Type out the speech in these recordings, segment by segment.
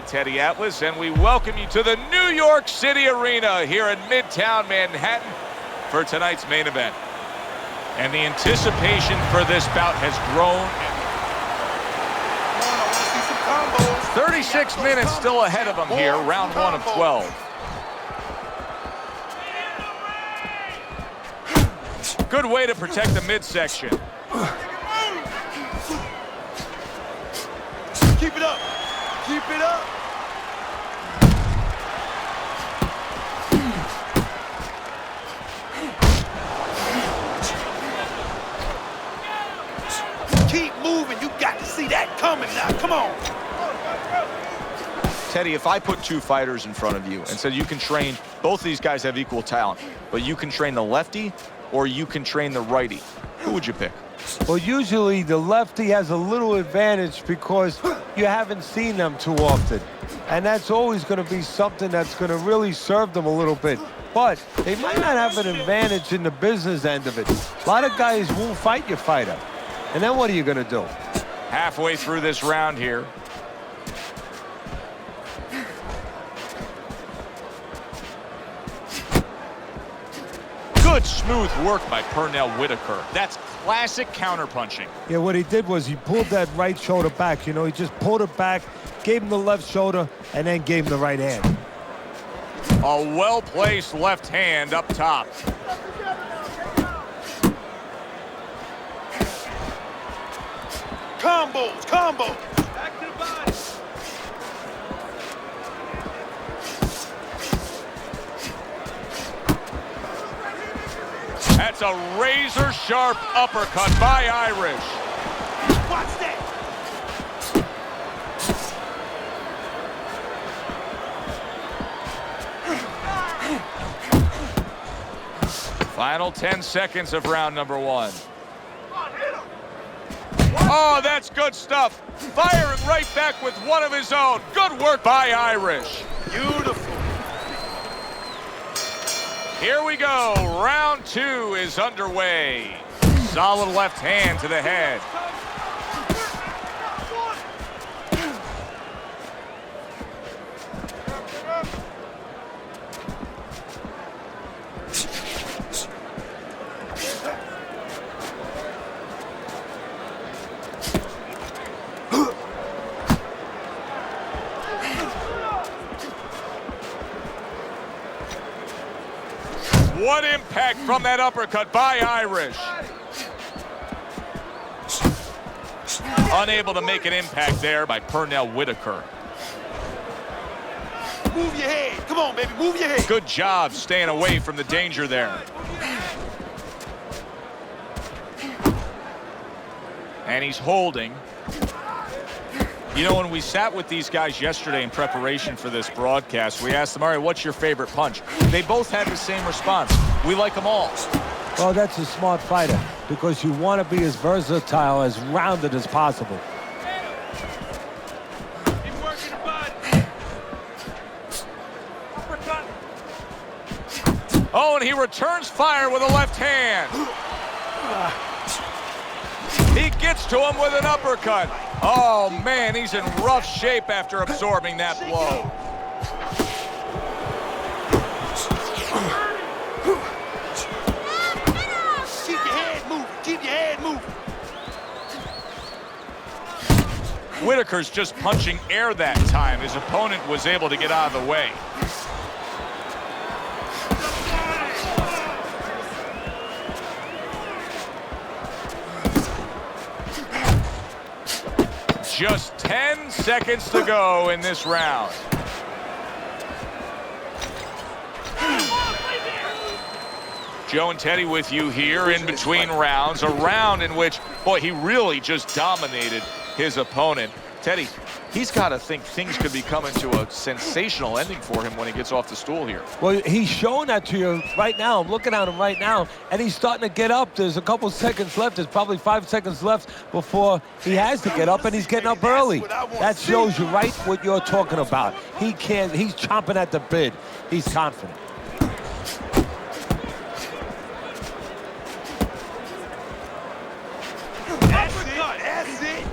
Teddy Atlas, and we welcome you to the New York City Arena here in Midtown Manhattan for tonight's main event. And the anticipation for this bout has grown. 36 minutes still ahead of them here, round 1 of 12. Good way to protect the midsection. Keep it up. Keep it up. Keep moving. You got to see that coming now. Come on. Teddy, if I put two fighters in front of you and said you can train, both of these guys have equal talent, but you can train the lefty or you can train the righty, who would you pick? Well, usually the lefty has a little advantage because you haven't seen them too often. And that's always going to be something that's going to really serve them a little bit. But they might not have an advantage in the business end of it. A lot of guys won't fight your fighter. And then what are you going to do? Halfway through this round here. Good smooth work by Pernell Whitaker. That's classic counterpunching. Yeah, what he did was he pulled that right shoulder back. You know, he just pulled it back, gave him the left shoulder, and then gave him the right hand. A well-placed left hand up top. Combos, combos. Back to the body. That's a razor-sharp uppercut by Irish. Watch that. Final 10 seconds of round number 1. Oh, that's good stuff. Firing right back with one of his own. Good work by Irish. Beautiful. Here we go. Round 2 is underway. Solid left hand to the head. What impact from that uppercut by Irish. Unable to make an impact there by Pernell Whitaker. Move your head. Come on, baby. Move your head. Good job staying away from the danger there. And he's holding. You know, when we sat with these guys yesterday in preparation for this broadcast, we asked them, all right, what's your favorite punch? They both had the same response. We like them all. Well, that's a smart fighter because you want to be as versatile, as rounded as possible. Keep working the body. Oh, and he returns fire with a left hand. He gets to him with an uppercut. Oh, man, he's in rough shape after absorbing that blow. Keep your head moving. Keep your head moving. Whitaker's just punching air that time. His opponent was able to get out of the way. Just 10 seconds to go in this round. Joe and Teddy with you here in between rounds. A round in which, boy, he really just dominated his opponent. Teddy, he's got to think things could be coming to a sensational ending for him when he gets off the stool here. Well, he's showing that to you right now. I'm looking at him right now, and he's starting to get up. There's a couple seconds left. There's probably 5 seconds left before he has to get up, and he's getting up early. That shows you right what you're talking about. He's chomping at the bit. He's confident. That's it.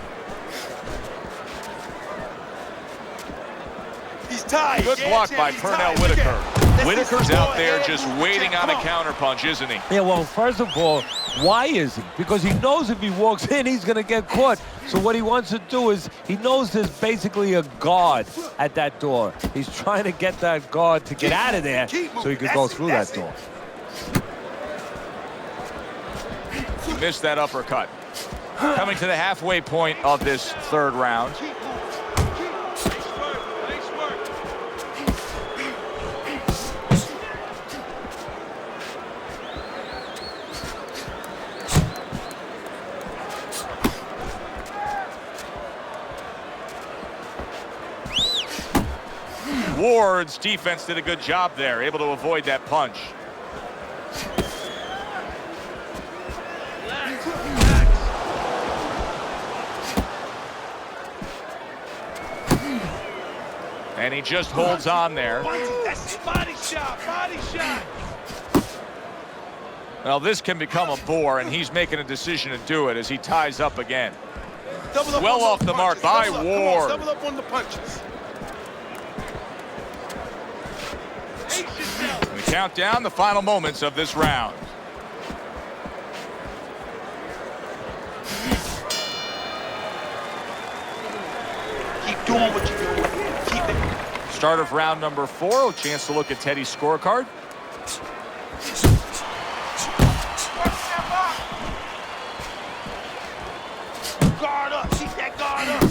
He's tired. Good Yeah, block champ, by he's Pernell tired. Look at Whitaker. him. Let's see Whitaker's some out more there head just movement, waiting champ. on a Come counterpunch, isn't he? Yeah, well, first of all, why is he? Because he knows if he walks in, he's going to get caught. So what he wants to do is, he knows there's basically a guard at that door. He's trying to get that guard to get out of there so he could go through that door. He missed that uppercut. Coming to the halfway point of this third round. Ward's defense did a good job there, able to avoid that punch. And he just holds on there. That's body shot, body shot. Well, this can become a bore, and he's making a decision to do it as he ties up again. Double up Well on off those the mark punches. by Double up. Come on, Ward. double up on the punches. We count down the final moments of this round. Keep doing what you're doing. Keep it. Start of round number 4. A chance to look at Teddy's scorecard. Guard up. Keep that guard up.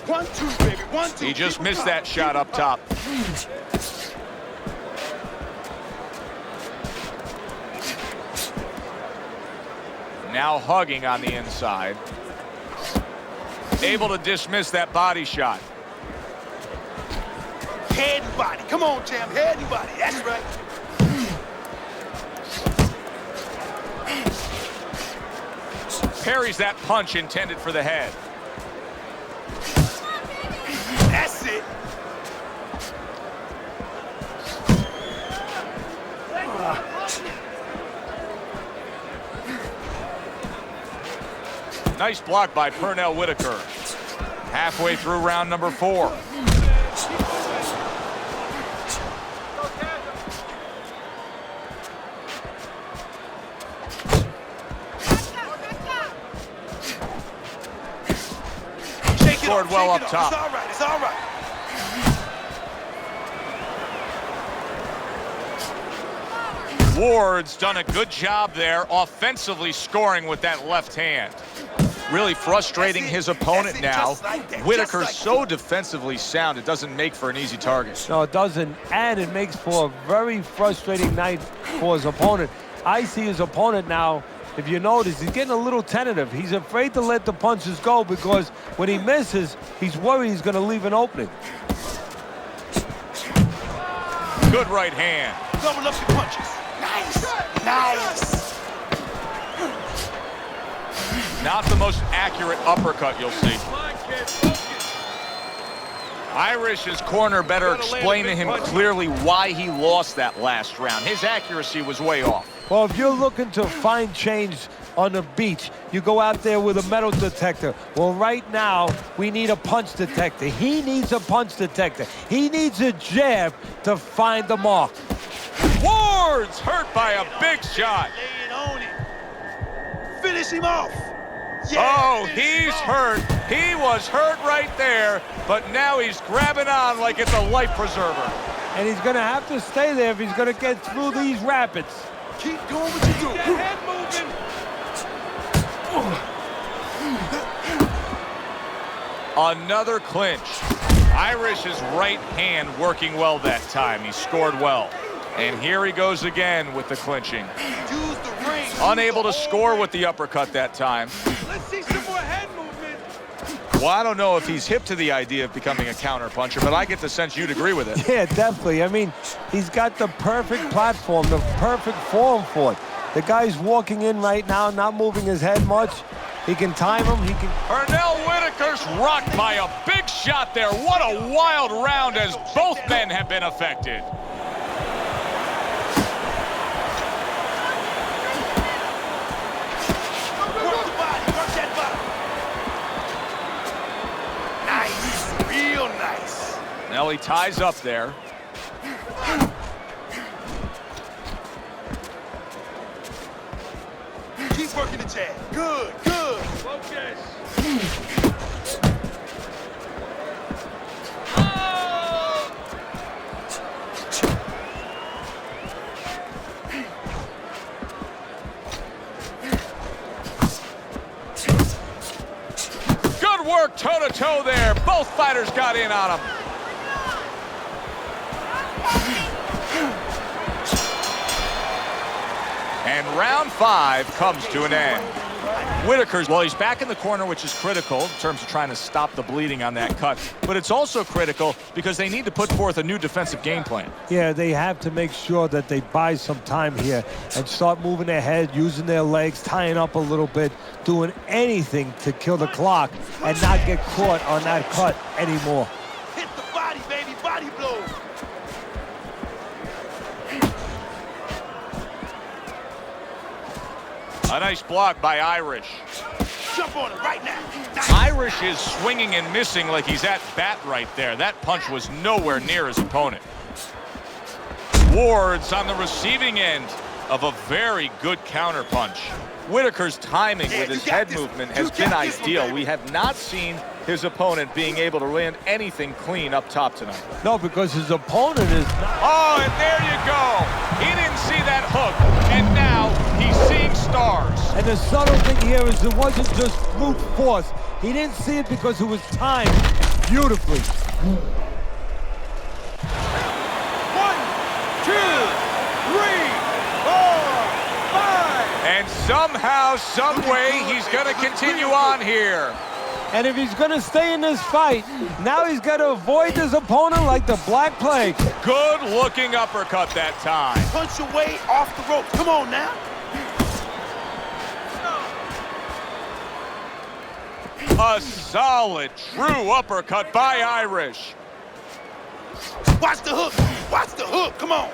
One, two, baby. One, two. He just Keep 'em missed up. that shot up top. Now hugging on the inside. Able to dismiss that body shot. Head and body. Come on, champ. Head and body. That's right. Parries that punch intended for the head. That's it. Nice block by Pernell Whitaker. Halfway through round number 4. Scored well up top. It's all right. It's all right. Ward's done a good job there offensively scoring with that left hand. Really frustrating his opponent now. Whitaker's so defensively sound, it doesn't make for an easy target. No, it doesn't, and it makes for a very frustrating night for his opponent. I see his opponent now, if you notice, he's getting a little tentative. He's afraid to let the punches go because when he misses, he's worried he's going to leave an opening. Good right hand. Double up the punches. Nice. Nice. Not the most accurate uppercut you'll see. Irish's corner better explain to him clearly why he lost that last round. His accuracy was way off. Well, if you're looking to find change on the beach, you go out there with a metal detector. Well, right now, we need a punch detector. He needs a punch detector. He needs a jab to find the mark. Ward's hurt by a big shot. Lay it on him. Finish him off. Yeah, Oh, finish him he's off. hurt. He was hurt right there, but now he's grabbing on like it's a life preserver. And he's going to have to stay there if he's going to get through these rapids. Keep doing what you do. Keep that head moving. Another clinch. Irish's right hand working well that time. He scored well. And here he goes again with the clinching. Use the ring. Unable to score with the uppercut that time. Let's see some more head movement. Well, I don't know if he's hip to the idea of becoming a counterpuncher, but I get the sense you'd agree with it. Yeah, definitely. I mean, he's got the perfect platform, the perfect form for it. The guy's walking in right now, not moving his head much. He can time him. He can. Pernell Whitaker's rocked by a big shot there. What a wild round as both men have been affected. Work the body. Work that body. Now he ties up there. Keep working the jab. Good, good. Focus. Good work toe-to-toe there. Both fighters got in on him. And round 5 comes to an end. Whitaker's, well, he's back in the corner, which is critical in terms of trying to stop the bleeding on that cut. But it's also critical because they need to put forth a new defensive game plan. Yeah, they have to make sure that they buy some time here and start moving their head, using their legs, tying up a little bit, doing anything to kill the clock and not get caught on that cut anymore. Hit the body, baby. Body blow. A nice block by Irish. Jump on it right now. Nice. Irish is swinging and missing like he's at bat right there. That punch was nowhere near his opponent. Ward's on the receiving end of a very good counter punch. Whitaker's timing with his head movement has been ideal. We have not seen his opponent being able to land anything clean up top tonight. No, because his opponent is not. Oh, and there you go. He didn't see that hook, and now he's seeing stars. And the subtle thing here is it wasn't just brute force. He didn't see it because it was timed beautifully. 1, 2, 3, 4, 5. And somehow, some way, he's going to continue on here. And if he's going to stay in this fight, now he's got to avoid his opponent like the Black Plague. Good looking uppercut that time. Punch your way off the ropes. Come on now. A solid, true uppercut by Irish. Watch the hook. Watch the hook. Come on.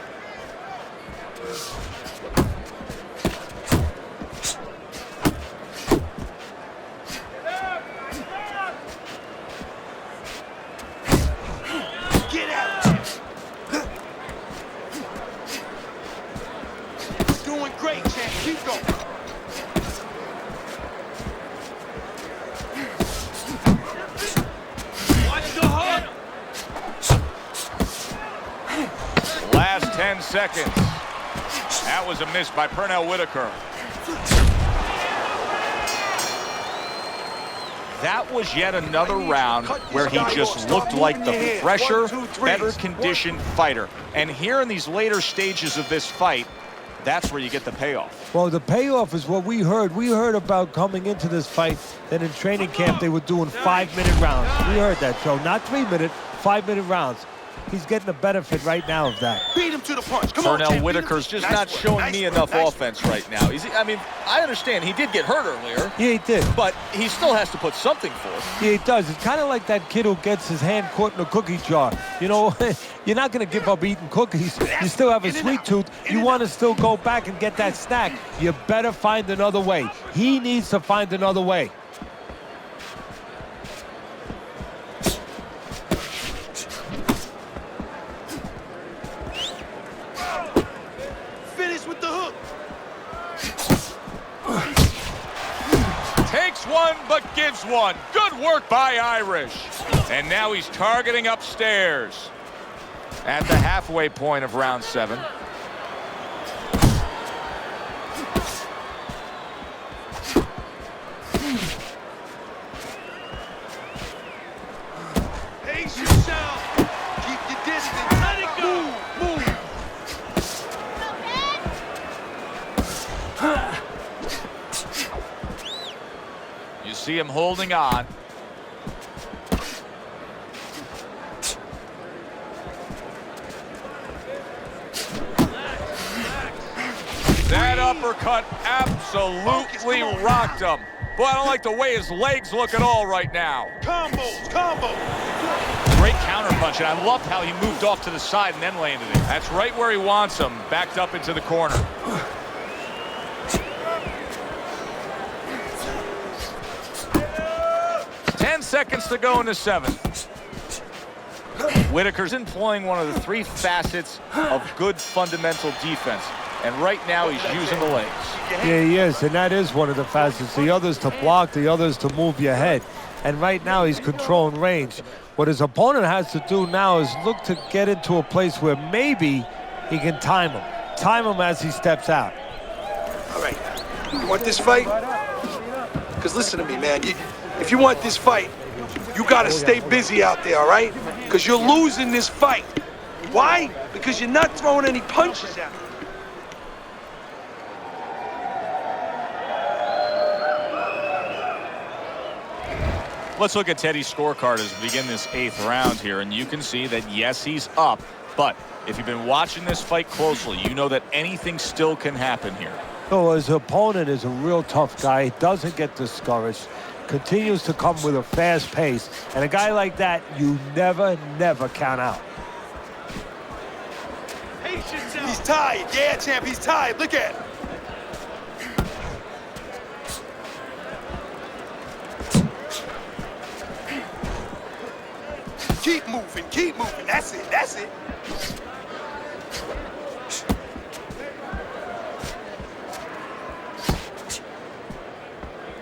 Get out. Doing great, champ. Keep going. Watch the hook. Last 10 seconds. That was a miss by Pernell Whitaker. That was yet another round where he just looked like the fresher, better conditioned fighter. And here in these later stages of this fight, that's where you get the payoff. Well, the payoff is what we heard. We heard about coming into this fight that in training camp they were doing 5-minute rounds. We heard that, Joe. Not 3-minute, 5-minute rounds. He's getting the benefit right now of that. Beat him to the punch. Come on, Pernell champ. Whitaker's just Nice not work. showing Nice me work. enough Nice offense right now. I mean, I understand he did get hurt earlier, Yeah, he did. but he still has to put something forth. Yeah, he does. It's kind of like that kid who gets his hand caught in a cookie jar. You know, you're not going to give up eating cookies. You still have a sweet tooth. You want to still go back and get that snack. You better find another way. He needs to find another way. Finish with the hook. Takes one, but gives one. Good work by Irish. And now he's targeting upstairs at the halfway point of round 7. Pace yourself. Keep your distance. Let it go. Move. You see him holding on. That uppercut absolutely rocked him. Boy, I don't like the way his legs look at all right now. Combos. Combos. Great counter punch, and I loved how he moved off to the side and then landed it. That's right where he wants him, backed up into the corner. Ten seconds to go in the 7th. Whitaker's employing one of the three facets of good fundamental defense. And right now he's using the legs. Yeah, he is, and that is one of the facets. The other's to block, the other's to move your head. And right now he's controlling range. What his opponent has to do now is look to get into a place where maybe he can time him. Time him as he steps out. All right. You want this fight? Because listen to me, man. If you want this fight, you got to stay busy out there, all right? Because you're losing this fight. Why? Because you're not throwing any punches at me. Let's look at Teddy's scorecard as we begin this 8th round here, and you can see that, yes, he's up, but if you've been watching this fight closely, you know that anything still can happen here. So his opponent is a real tough guy. He doesn't get discouraged, continues to come with a fast pace, and a guy like that, you never count out. He's tired. Yeah, champ, he's tired. Look at him. Keep moving, keep moving. That's it, that's it.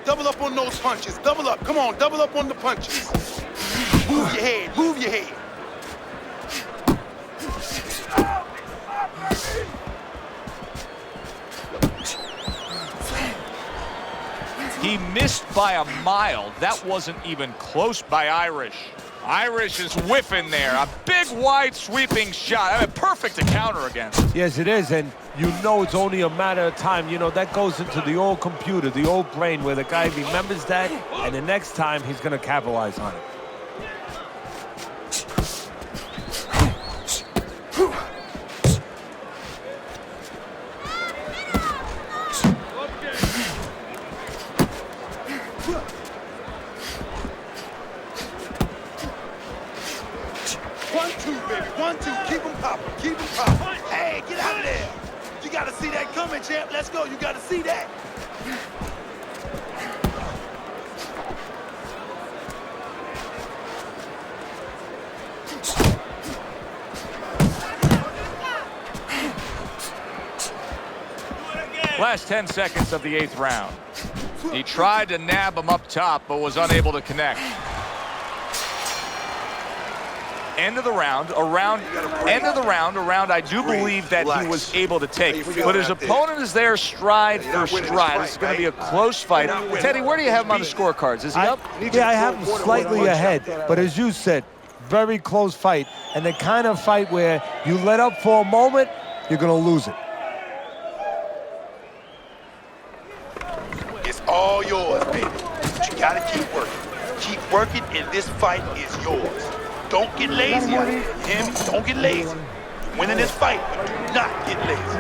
Double up on those punches. Double up. Come on, double up on the punches. Move your head, move your head. He missed by a mile. That wasn't even close by Irish. Irish is whipping there. A big, wide, sweeping shot. I mean, perfect to counter against. Yes, it is, and you know it's only a matter of time. You know, that goes into the old computer, the old brain, where the guy remembers that, and the next time he's going to capitalize on it. Keep him popping. Hey, get out of there. You got to see that coming, champ. Let's go. You got to see that. Last 10 seconds of the 8th round. He tried to nab him up top, but was unable to connect. End of the round, a round I do believe that he was able to take. But his opponent is there stride for stride. This is going to be a close fight. Teddy, where do you have him on the scorecards? Is he up? Yeah, I have him slightly ahead. But as you said, very close fight. And the kind of fight where you let up for a moment, you're going to lose it. It's all yours, baby. But you got to keep working. Keep working, and this fight is yours. Don't get lazy out here. You hear me? Don't get lazy. You're winning this fight, but do not get lazy.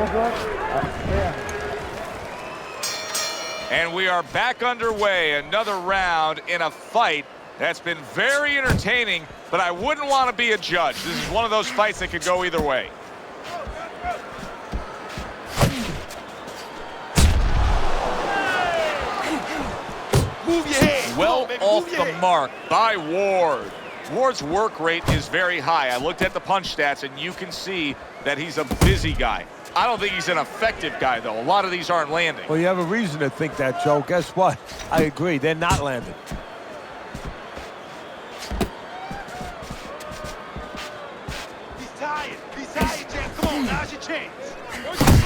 And we are back underway. Another round in a fight that's been very entertaining, but I wouldn't want to be a judge. This is one of those fights that could go either way. Move your head. Well baby, off move your the head. mark by Ward. Ward's work rate is very high. I looked at the punch stats, and you can see that he's a busy guy. I don't think he's an effective guy, though. A lot of these aren't landing. Well, you have a reason to think that, Joe. Guess what? I agree. They're not landing. He's tired. He's tired, champ. Come on, now's your chance.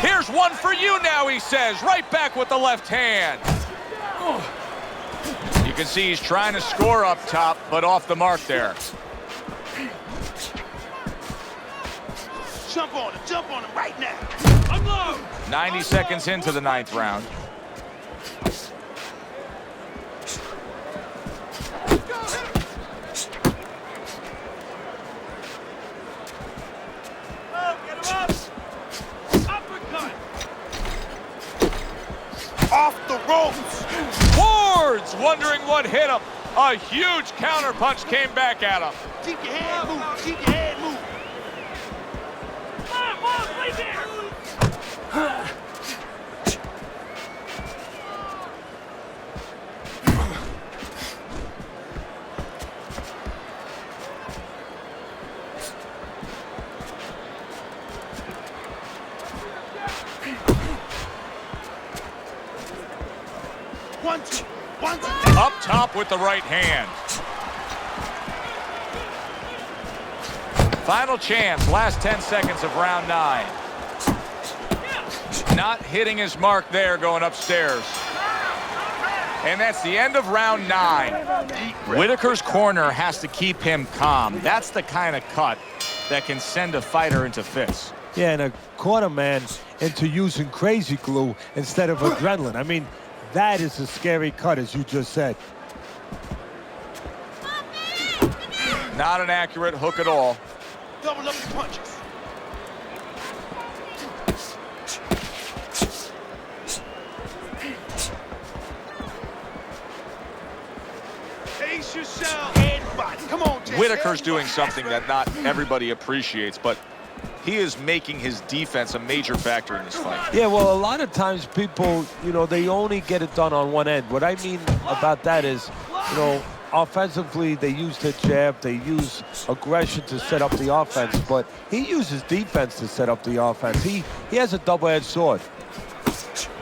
Here's one for you now, he says. Right back with the left hand. You can see he's trying to score up top, but off the mark there. Jump on him right now. Unload. 90 seconds into the 9th round. Get him up. Uppercut. Off the ropes. Ward's wondering what hit him. A huge counter punch came back at him. Keep your head moving. Keep your head moving. Right there. up with the right hand. Final chance, last 10 seconds of round 9. Not hitting his mark there, going upstairs. And that's the end of round 9. Whitaker's corner has to keep him calm. That's the kind of cut that can send a fighter into fits. Yeah, and a corner man into using crazy glue instead of adrenaline. I mean, that is a scary cut, as you just said. Not an accurate hook at all. Double up your punches. Pace yourself. Head body. Come on, Jay. Whitaker's doing something that not everybody appreciates, but he is making his defense a major factor in this fight. Yeah, well, a lot of times people, you know, they only get it done on one end. What I mean about that is, you know, offensively, they use the jab, they use aggression to set up the offense, but he uses defense to set up the offense. He has a double-edged sword.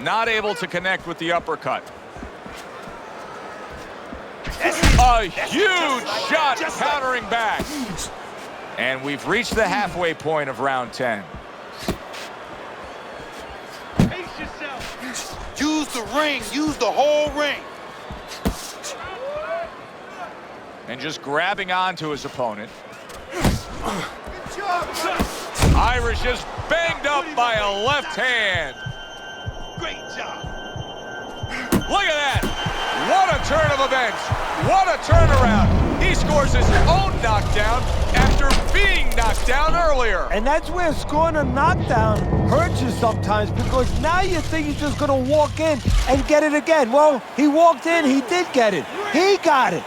Not able to connect with the uppercut. A huge shot countering back. And we've reached the halfway point of round 10. Pace yourself. Use the ring. Use the whole ring. And just grabbing onto his opponent. Irish is banged up by a left hand. Great job. Look at that. What a turn of events. What a turnaround. He scores his own knockdown after being knocked down earlier. And that's where scoring a knockdown hurts you sometimes, because now you think he's just going to walk in and get it again. Well, he walked in, he did get it. He got it.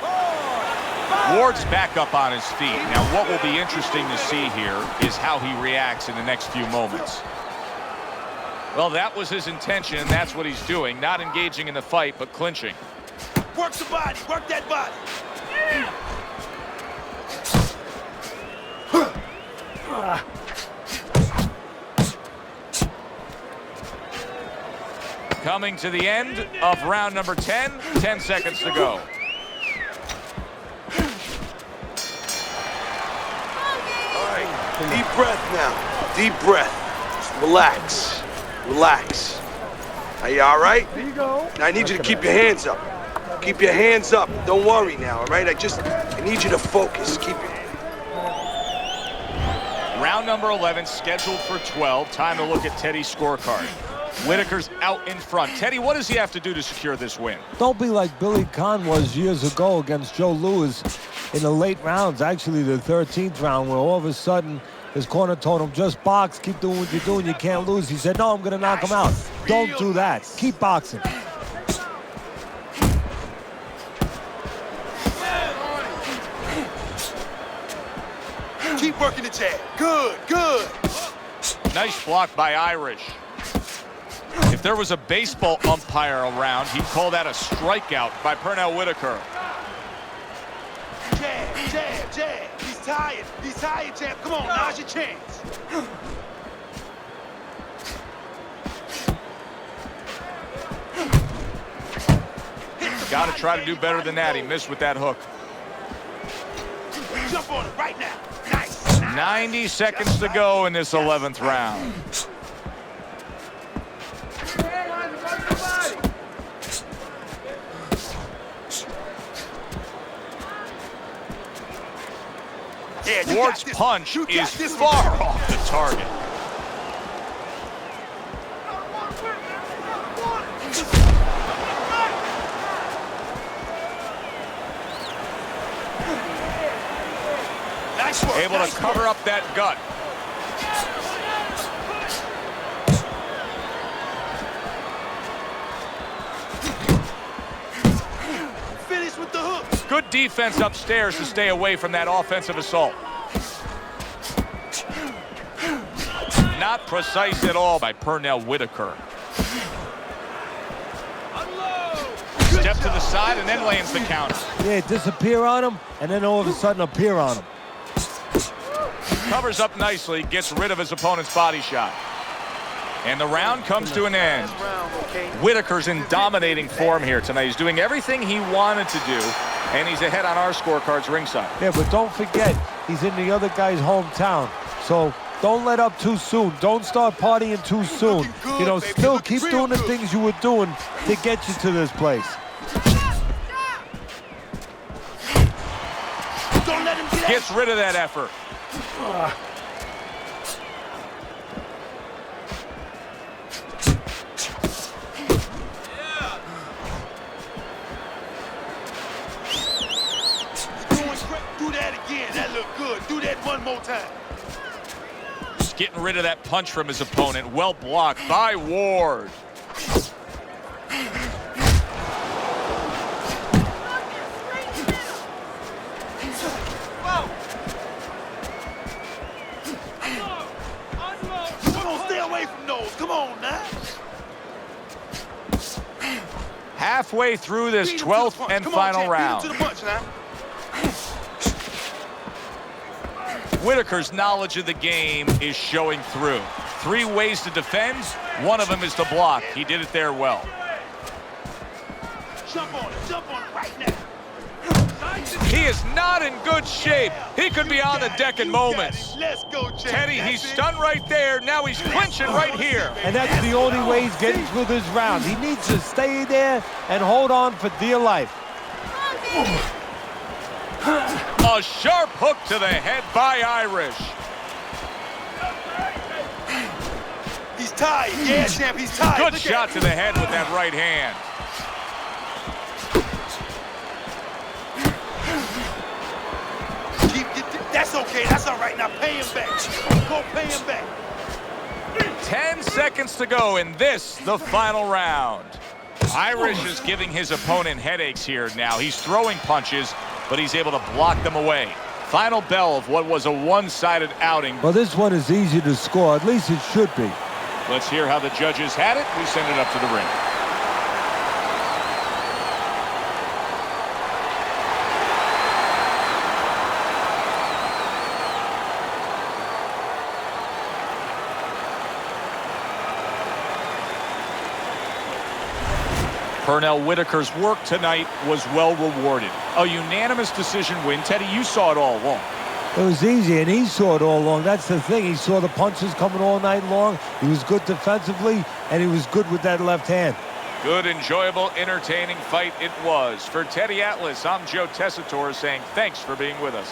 Ward's back up on his feet. Now, what will be interesting to see here is how he reacts in the next few moments. Well, that was his intention, and that's what he's doing. Not engaging in the fight, but clinching. Work the body. Work that body. Coming to the end of round number 10. 10 seconds to go. All right. Deep breath now. Deep breath. Just relax. Relax. Are you all right? There you go. Now I need you to keep your hands up. Keep your hands up. Don't worry now, all right? I need you to focus. Keep your... Round number 11 scheduled for 12. Time to look at Teddy's scorecard. Whitaker's out in front. Teddy, what does he have to do to secure this win? Don't be like Billy Conn was years ago against Joe Louis in the late rounds, actually the 13th round, where all of a sudden his corner told him, just box, keep doing what you're doing, you can't lose. He said, no, I'm going to knock him out. Don't do that. Keep boxing. Keep working the jab. Good, good. Nice block by Irish. If there was a baseball umpire around, he'd call that a strikeout by Pernell Whitaker. Jab, jab, jab. He's tired. He's tired, jab. Come on, now's your chance. Got to try to do better than that. He missed with that hook. Jump on it right now. Nice. 90 seconds to go in this 11th round. Yeah, Ward's punch is far off the target. Nice work. Able to cover up that gut. Finish with the hook. Good defense upstairs to stay away from that offensive assault. Not precise at all by Pernell Whitaker. Step to the side and then lands the counter. Yeah, disappear on him, and then all of a sudden appear on him. Covers up nicely, gets rid of his opponent's body shot. And the round comes to an end. Whitaker's in dominating form here tonight. He's doing everything he wanted to do, and he's ahead on our scorecards ringside. Yeah, but don't forget, he's in the other guy's hometown. So don't let up too soon. Don't start partying too soon. You know, still keep doing the things you were doing to get you to this place. Gets rid of that effort. Do that again. That looked good. Do that one more time. Just getting rid of that punch from his opponent. Well blocked by Ward. Come on, stay away from those. Come on now. Halfway through this 12th and final round. Whitaker's knowledge of the game is showing through. 3 ways to defend. One of them is to block. He did it there well. Jump on it right now. He is not in good shape. He could be on the deck in moments. Let's go, Jay. Teddy, he's stunned right there. Now he's clinching right here. And that's the only way he's getting through this round. He needs to stay there and hold on for dear life. A sharp hook to the head by Irish. He's tied. Yeah, champ, he's tied. Good shot to the head with that right hand. That's okay. That's all right. Now pay him back. Go pay him back. 10 seconds to go in this, the final round. Irish is giving his opponent headaches here now. He's throwing punches, but he's able to block them away. Final bell of what was a one-sided outing. Well, this one is easy to score. At least it should be. Let's hear how the judges had it. We send it up to the ring. Pernell Whitaker's work tonight was well rewarded. A unanimous decision win. Teddy, you saw it all along. It was easy, and he saw it all along. That's the thing. He saw the punches coming all night long. He was good defensively, and he was good with that left hand. Good, enjoyable, entertaining fight it was. For Teddy Atlas, I'm Joe Tessitore saying thanks for being with us.